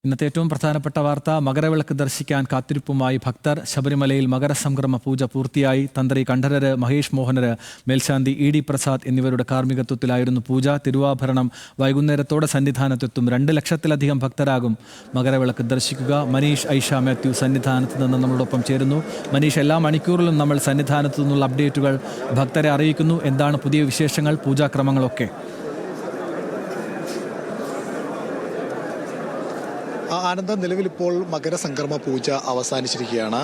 ഇന്നത്തെ ഏറ്റവും പ്രധാനപ്പെട്ട വാർത്ത, മകരവിളക്ക് ദർശിക്കാൻ കാത്തിരിപ്പുമായി ഭക്തർ. ശബരിമലയിൽ മകരസംക്രമ പൂജ പൂർത്തിയായി. തന്ത്രി കണ്ഠരര്, മഹേഷ് മോഹനര്, മേൽശാന്തി ഇ.ഡി. പ്രസാദ് എന്നിവരുടെ കാർമ്മികത്വത്തിലായിരുന്നു പൂജ. തിരുവാഭരണം വൈകുന്നേരത്തോടെ സന്നിധാനത്തെത്തും. 2 ലക്ഷത്തിലധികം ഭക്തരാകും മകരവിളക്ക് ദർശിക്കുക. മനീഷ് ഐഷ മാത്യു സന്നിധാനത്ത് നിന്ന് നമ്മളോടൊപ്പം ചേരുന്നു. മനീഷ്, എല്ലാ മണിക്കൂറിലും നമ്മൾ സന്നിധാനത്തു നിന്നുള്ള അപ്ഡേറ്റുകൾ ഭക്തരെ അറിയിക്കുന്നു. എന്താണ് പുതിയ വിശേഷങ്ങൾ, പൂജാക്രമങ്ങളൊക്കെ? ആനന്ദ, നിലവിലിപ്പോൾ മകരസംക്രമ പൂജ അവസാനിച്ചിരിക്കുകയാണ്.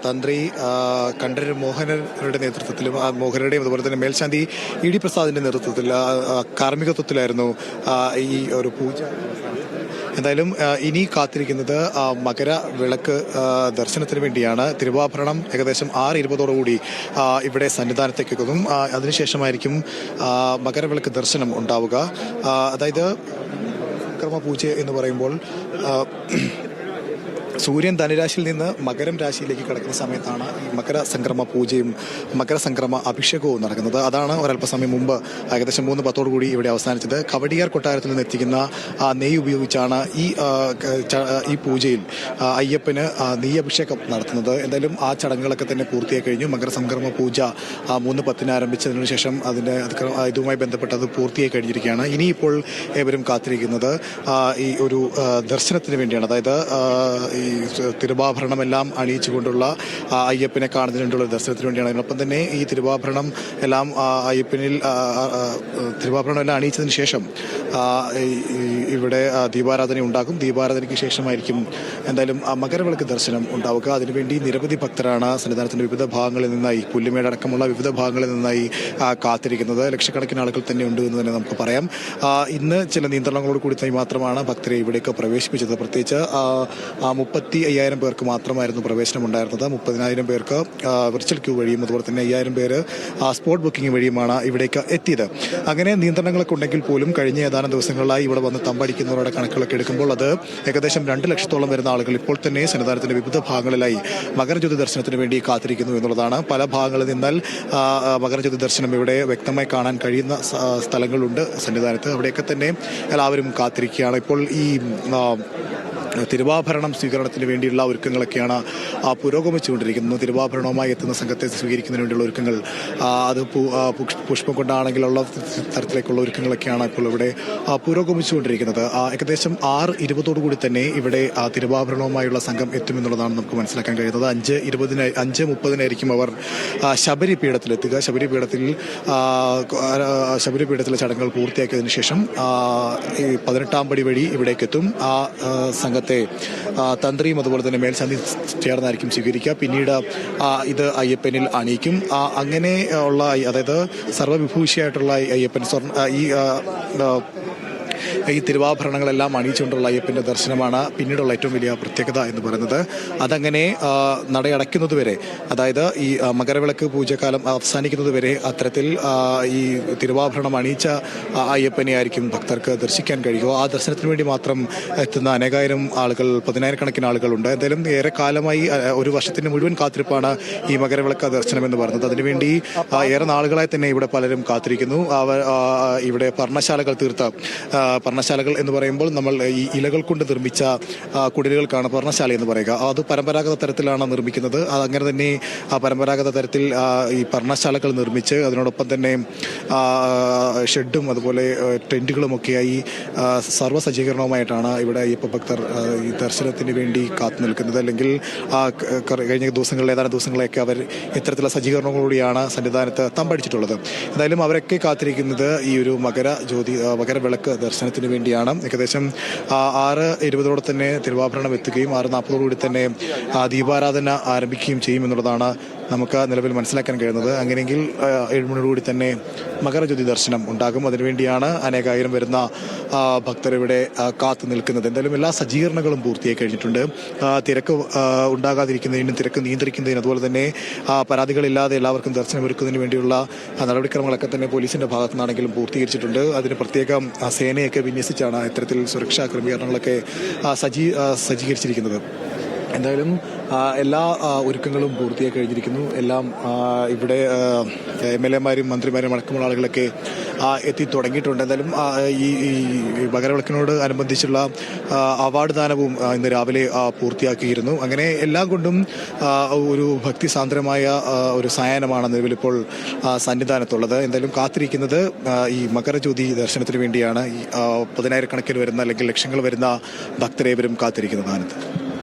തന്ത്രി കണ്ഠരര് മോഹനരുടെ നേതൃത്വത്തിലും മോഹനരുടെയും അതുപോലെ തന്നെ മേൽശാന്തി ഇ.ഡി. പ്രസാദിന്റെ നേതൃത്വത്തിൽ കാർമ്മികത്വത്തിലായിരുന്നു ഈ ഒരു പൂജ. എന്തായാലും ഇനി കാത്തിരിക്കുന്നത് മകരവിളക്ക് ദർശനത്തിന് വേണ്ടിയാണ്. തിരുവാഭരണം ഏകദേശം 6:20 ഇവിടെ സന്നിധാനത്തേക്ക് എത്തും. അതിനുശേഷമായിരിക്കും മകരവിളക്ക് ദർശനം ഉണ്ടാവുക. അതായത് സംക്രമ പൂജ എന്ന് പറയുമ്പോൾ സൂര്യൻ ധനുരാശിയിൽ നിന്ന് മകരം രാശിയിലേക്ക് കടക്കുന്ന സമയത്താണ് ഈ മകരസംക്രമ പൂജയും മകരസംക്രമ അഭിഷേകവും നടക്കുന്നത്. അതാണ് ഒരല്പസമയം മുമ്പ് ഏകദേശം 3:10 ഇവിടെ അവസാനിച്ചത്. കവടിയാർ കൊട്ടാരത്തിൽ നിന്ന് എത്തിക്കുന്ന നെയ്യ് ഉപയോഗിച്ചാണ് ഈ പൂജയിൽ അയ്യപ്പന് നെയ്യഭിഷേകം നടത്തുന്നത്. എന്തായാലും ആ ചടങ്ങുകളൊക്കെ തന്നെ പൂർത്തിയായി കഴിഞ്ഞു. മകരസംക്രമ പൂജ 3:10 ആരംഭിച്ചതിനു ശേഷം ഇതുമായി ബന്ധപ്പെട്ട് അത് പൂർത്തിയായി കഴിഞ്ഞിരിക്കുകയാണ്. ഇനിയിപ്പോൾ ഏവരും കാത്തിരിക്കുന്നത് ഈ ഒരു ദർശനത്തിന് വേണ്ടിയാണ്. അതായത് ഈ തിരുവാഭരണമെല്ലാം അണിയിച്ചുകൊണ്ടുള്ള അയ്യപ്പനെ കാണുന്നതിനുള്ള ദർശനത്തിന് വേണ്ടിയാണ്. അതിനൊപ്പം തന്നെ ഈ തിരുവാഭരണം എല്ലാം തിരുവാഭരണം എല്ലാം അണിയിച്ചതിന് ശേഷം ഇവിടെ ദീപാരാധന ഉണ്ടാകും. ദീപാരാധനയ്ക്ക് ശേഷമായിരിക്കും എന്തായാലും മകരവിളക്ക് ദർശനം ഉണ്ടാവുക. അതിനുവേണ്ടി നിരവധി ഭക്തരാണ് സന്നിധാനത്തിന്റെ വിവിധ ഭാഗങ്ങളിൽ നിന്നായി, പുല്ലുമേട് അടക്കമുള്ള വിവിധ ഭാഗങ്ങളിൽ നിന്നായി കാത്തിരിക്കുന്നത്. ലക്ഷക്കണക്കിന് ആളുകൾ തന്നെ ഉണ്ട് എന്ന് തന്നെ നമുക്ക് പറയാം. ഇന്ന് ചില നിയന്ത്രണങ്ങളോട് കൂടി മാത്രമാണ് ഭക്തരെ ഇവിടേക്ക് പ്രവേശിപ്പിച്ചത്. പ്രത്യേകിച്ച് 35,000 പേർക്ക് മാത്രമായിരുന്നു പ്രവേശനം ഉണ്ടായിരുന്നത്. 30,000 പേർക്ക് വിർച്വൽ ക്യൂ വഴിയും അതുപോലെ തന്നെ 5,000 പേര് സ്പോട്ട് ബുക്കിംഗ് വഴിയുമാണ് ഇവിടേക്ക് എത്തിയത്. അങ്ങനെ നിയന്ത്രണങ്ങളൊക്കെ ഉണ്ടെങ്കിൽ പോലും കഴിഞ്ഞ ഏതാനും ദിവസങ്ങളിലായി ഇവിടെ വന്ന് തമ്പടിക്കുന്നവരുടെ കണക്കുകളൊക്കെ എടുക്കുമ്പോൾ അത് ഏകദേശം 2 ലക്ഷത്തോളം വരുന്ന ആളുകൾ ഇപ്പോൾ തന്നെ സന്നിധാനത്തിന്റെ വിവിധ ഭാഗങ്ങളിലായി മകരജ്യോതി ദർശനത്തിന് വേണ്ടി കാത്തിരിക്കുന്നു എന്നുള്ളതാണ്. പല ഭാഗങ്ങളിൽ നിന്നാൽ മകരജ്യോതി ദർശനം ഇവിടെ വ്യക്തമായി കാണാൻ കഴിയുന്ന സ്ഥലങ്ങളുണ്ട് സന്നിധാനത്ത്. അവിടെയൊക്കെ തന്നെ എല്ലാവരും കാത്തിരിക്കുകയാണ്. ഇപ്പോൾ ഈ തിരുവാഭരണം സ്വീകരണത്തിന് വേണ്ടിയുള്ള ഒരുക്കങ്ങളൊക്കെയാണ് പുരോഗമിച്ചുകൊണ്ടിരിക്കുന്നത്. തിരുവാഭരണവുമായി എത്തുന്ന സംഘത്തെ സ്വീകരിക്കുന്നതിന് വേണ്ടിയുള്ള ഒരുക്കങ്ങൾ, അത് പുഷ്പം കൊണ്ടാണെങ്കിലുള്ള തരത്തിലേക്കുള്ള ഒരുക്കങ്ങളൊക്കെയാണ് ഇപ്പോൾ ഇവിടെ പുരോഗമിച്ചുകൊണ്ടിരിക്കുന്നത്. ഏകദേശം 6:20 തന്നെ ഇവിടെ തിരുവാഭരണവുമായുള്ള സംഘം എത്തുമെന്നുള്ളതാണ് നമുക്ക് മനസ്സിലാക്കാൻ കഴിയുന്നത്. 5:30 അവർ ശബരിപീഠത്തിലെത്തുക. ശബരിപീഠത്തിലെ ചടങ്ങുകൾ പൂർത്തിയാക്കിയതിനു ശേഷം 18-ാം പടി വഴി ഇവിടേക്ക് എത്തും. ആ സംഘത്തെ തന്ത്രിയും അതുപോലെ തന്നെ മേൽശാന്തി ചേർന്നായിരിക്കും സ്വീകരിക്കുക. പിന്നീട് ഇത് അയ്യപ്പനിൽ അണിയിക്കും. അങ്ങനെ ഉള്ള, അതായത് സർവ്വവിഭൂഷിയായിട്ടുള്ള അയ്യപ്പൻ ഈ തിരുവാഭരണങ്ങളെല്ലാം അണിയിച്ചുകൊണ്ടുള്ള അയ്യപ്പന്റെ ദർശനമാണ് പിന്നീടുള്ള ഏറ്റവും വലിയ പ്രത്യേകത എന്ന് പറയുന്നത്. അതങ്ങനെ നടയടയ്ക്കുന്നതുവരെ, അതായത് ഈ മകരവിളക്ക് പൂജക്കാലം അവസാനിക്കുന്നതുവരെ അത്തരത്തിൽ ഈ തിരുവാഭരണം അണിയിച്ച അയ്യപ്പനെ ആയിരിക്കും ഭക്തർക്ക് ദർശിക്കാൻ കഴിയുക. ആ ദർശനത്തിന് വേണ്ടി മാത്രം എത്തുന്ന അനേകായിരം ആളുകൾ, 10,000-കണക്കിന് ആളുകളുണ്ട്. എന്തായാലും ഏറെ കാലമായി, ഒരു വർഷത്തിന്റെ മുഴുവൻ കാത്തിരിപ്പാണ് ഈ മകരവിളക്ക് ദർശനം എന്ന് പറയുന്നത്. അതിനുവേണ്ടി ഏറെ നാളുകളായി തന്നെ ഇവിടെ പലരും കാത്തിരിക്കുന്നു. ഇവിടെ പർണശാലകൾ തീർത്ത, പർണശാലകൾ എന്ന് പറയുമ്പോൾ നമ്മൾ ഈ ഇലകൾ കൊണ്ട് നിർമ്മിച്ച കുടിലുകൾക്കാണ് പർണശാല എന്ന് പറയുക. അത് പരമ്പരാഗത തരത്തിലാണ് നിർമ്മിക്കുന്നത്. അതങ്ങനെ തന്നെ പരമ്പരാഗത തരത്തിൽ ഈ പർണശാലകൾ നിർമ്മിച്ച് അതിനോടൊപ്പം തന്നെ ഷെഡും അതുപോലെ ടെന്റുകളുമൊക്കെയായി സർവ്വസജ്ജീകരണവുമായിട്ടാണ് ഇവിടെ അയ്യപ്പ ഭക്തർ ഈ ദർശനത്തിന് വേണ്ടി കാത്തു നിൽക്കുന്നത്. അല്ലെങ്കിൽ കഴിഞ്ഞ ഏതാനും ദിവസങ്ങളിലേക്ക് അവർ ഇത്തരത്തിലുള്ള സജ്ജീകരണങ്ങളോടെയാണ് സന്നിധാനത്ത് തമ്പടിച്ചിട്ടുള്ളത്. എന്തായാലും അവരൊക്കെ കാത്തിരിക്കുന്നത് ഈ ഒരു മകരവിളക്ക് ദർശനത്തിന് വേണ്ടിയാണ്. ഏകദേശം 6:20 തന്നെ തിരുവാഭരണം എത്തുകയും 6:40 തന്നെ ദീപാരാധന ആരംഭിക്കുകയും ചെയ്യുമെന്നുള്ളതാണ് നമുക്ക് നിലവിൽ മനസ്സിലാക്കാൻ കഴിയുന്നത്. അങ്ങനെയെങ്കിൽ 7 തന്നെ മകരജ്യോതി ദർശനം ഉണ്ടാകും. അതിനുവേണ്ടിയാണ് അനേകായിരം വരുന്ന ഭക്തർ ഇവിടെ കാത്തു നിൽക്കുന്നത്. എന്തായാലും എല്ലാ സജ്ജീകരണങ്ങളും പൂർത്തിയായി കഴിഞ്ഞിട്ടുണ്ട്. തിരക്ക് ഉണ്ടാകാതിരിക്കുന്നതിനും തിരക്ക് നിയന്ത്രിക്കുന്നതിനും അതുപോലെ തന്നെ പരാതികളില്ലാതെ എല്ലാവർക്കും ദർശനം ഒരുക്കുന്നതിന് വേണ്ടിയുള്ള നടപടിക്രമങ്ങളൊക്കെ തന്നെ പോലീസിന്റെ ഭാഗത്തു നിന്നാണെങ്കിലും പൂർത്തീകരിച്ചിട്ടുണ്ട്. അതിന് പ്രത്യേകം സേനയൊക്കെ വിന്യസിച്ചാണ് ഇത്തരത്തിൽ സുരക്ഷാ ക്രമീകരണങ്ങളൊക്കെ സജ്ജീകരിച്ചിരിക്കുന്നത്. എന്തായാലും എല്ലാ ഒരുക്കങ്ങളും പൂർത്തിയായി കഴിഞ്ഞിരിക്കുന്നു. എല്ലാം ഇവിടെ MLA-മാരും മന്ത്രിമാരും അടക്കമുള്ള ആളുകളൊക്കെ എത്തി തുടങ്ങിയിട്ടുണ്ട്. എന്തായാലും ഈ മകരവിളക്കിനോട് അനുബന്ധിച്ചുള്ള അവാർഡ് ദാനവും ഇന്ന് രാവിലെ പൂർത്തിയാക്കിയിരുന്നു. അങ്ങനെ എല്ലാം കൊണ്ടും ഒരു ഭക്തിസാന്ദ്രമായ ഒരു സായാഹ്നമാണ് നിലവിലിപ്പോൾ സന്നിധാനത്തുള്ളത്. എന്തായാലും കാത്തിരിക്കുന്നത് ഈ മകരജ്യോതി ദർശനത്തിന് വേണ്ടിയാണ്. ഈ 10,000 കണക്കിന് വരുന്ന അല്ലെങ്കിൽ ലക്ഷങ്ങൾ വരുന്ന ഭക്തരേവരും കാത്തിരിക്കുന്നത്.